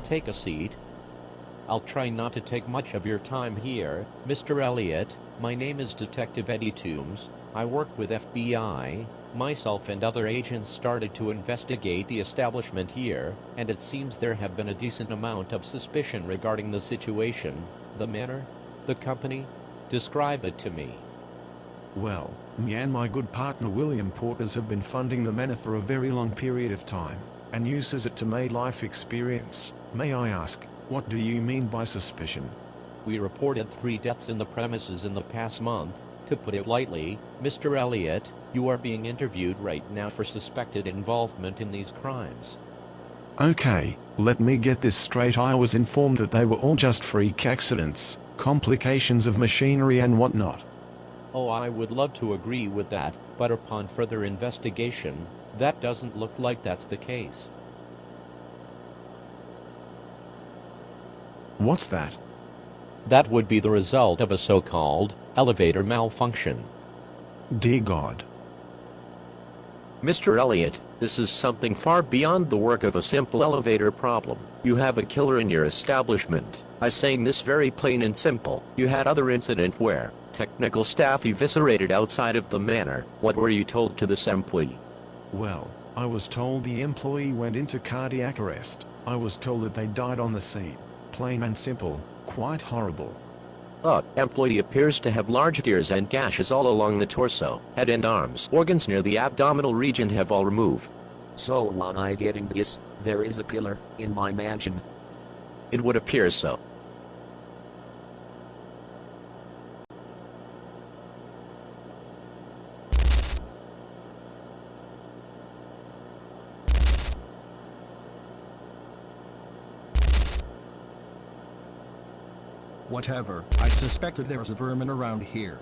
Take a seat. I'll try not to take much of your time here, Mr. Elliott. My name is Detective Eddie Toombs. I work with FBI. Myself and other agents started to investigate the establishment here, and it seems there have been a decent amount of suspicion regarding the situation, the manner, the company. Describe it to me. Well, me and my good partner William Porters have been funding the manor for a very long period of time, and uses it to make life experience. May I ask, what do you mean by suspicion? We reported 3 deaths in the premises in the past month. To put it lightly, Mr. Elliott, you are being interviewed right now for suspected involvement in these crimes. Okay, let me get this straight. I was informed that they were all just freak accidents, complications of machinery and whatnot. Oh, I would love to agree with that, but upon further investigation, that doesn't look like that's the case. What's that? That would be the result of a so-called elevator malfunction. Dear God. Mr. Elliott, this is something far beyond the work of a simple elevator problem. You have a killer in your establishment. I'm saying this very plain and simple. You had other incident where technical staff eviscerated outside of the manor. What were you told to this employee? Well, I was told the employee went into cardiac arrest. I was told that they died on the scene. Plain and simple, quite horrible. Employee appears to have large tears and gashes all along the torso, head and arms. Organs near the abdominal region have all removed. So am I getting this? There is a killer in my mansion. It would appear so. Whatever, I suspected there was a vermin around here.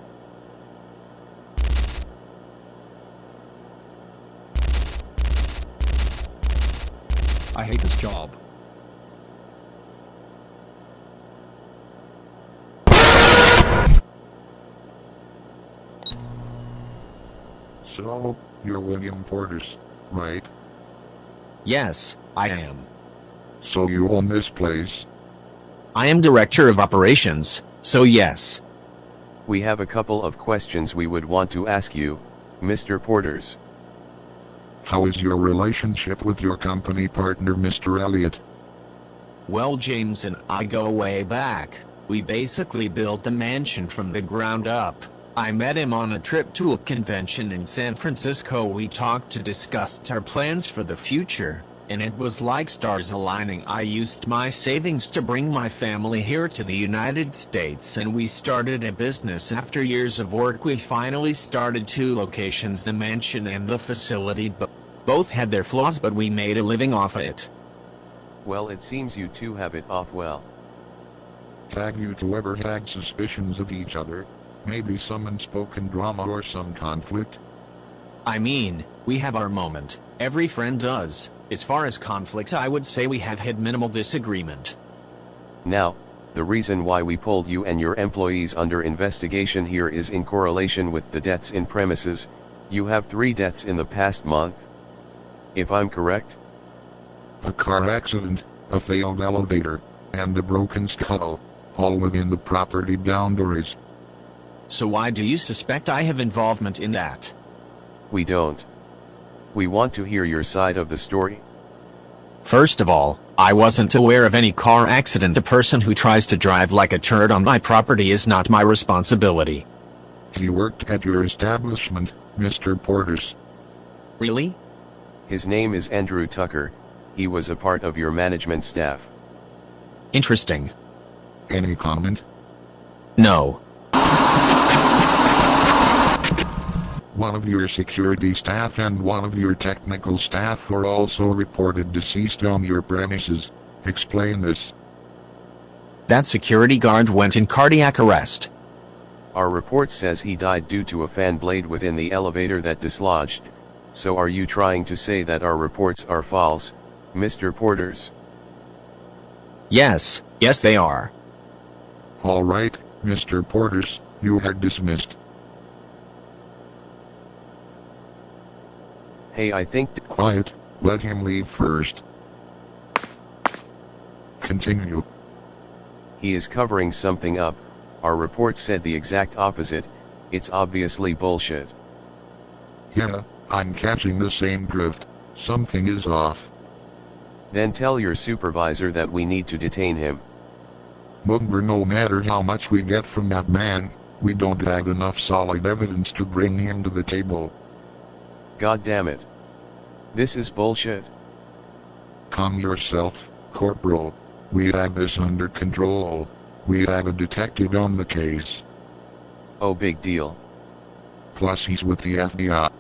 I hate this job. So, you're William Porters, right? Yes, I am. So you own this place? I am Director of Operations, so yes. We have a couple of questions we would want to ask you, Mr. Porters. How is your relationship with your company partner, Mr. Elliott? Well, James and I go way back. We basically built the mansion from the ground up. I met him on a trip to a convention in San Francisco. We talked to discuss our plans for the future. And it was like stars aligning. I used my savings to bring my family here to the United States, and we started a business. After years of work, we finally started 2 locations, the mansion and the facility. Both had their flaws, but we made a living off it. Well, it seems you two have it off well. Have you two ever had suspicions of each other? Maybe some unspoken drama or some conflict? I mean, we have our moment. Every friend does. As far as conflicts, I would say we have had minimal disagreement. Now, the reason why we pulled you and your employees under investigation here is in correlation with the deaths in premises. You have 3 deaths in the past month. If I'm correct? A car accident, a failed elevator, and a broken skull, all within the property boundaries. So why do you suspect I have involvement in that? We don't. We want to hear your side of the story. First of all, I wasn't aware of any car accident. The person who tries to drive like a turd on my property is not my responsibility. He worked at your establishment, Mr. Porters. Really? His name is Andrew Tucker. He was a part of your management staff. Interesting. Any comment? No. One of your security staff and one of your technical staff were also reported deceased on your premises. Explain this. That security guard went in cardiac arrest. Our report says he died due to a fan blade within the elevator that dislodged. So are you trying to say that our reports are false, Mr. Porters? Yes they are. All right, Mr. Porters, you are dismissed. Hey, I think Quiet, let him leave first. continue. He is covering something up. Our report said the exact opposite. It's obviously bullshit. Yeah, I'm catching the same drift. Something is off. Then tell your supervisor that we need to detain him. Mugber, no matter how much we get from that man, we don't have enough solid evidence to bring him to the table. God damn it. This is bullshit. Calm yourself, Corporal. We have this under control. We have a detective on the case. Oh, big deal. Plus he's with the FBI.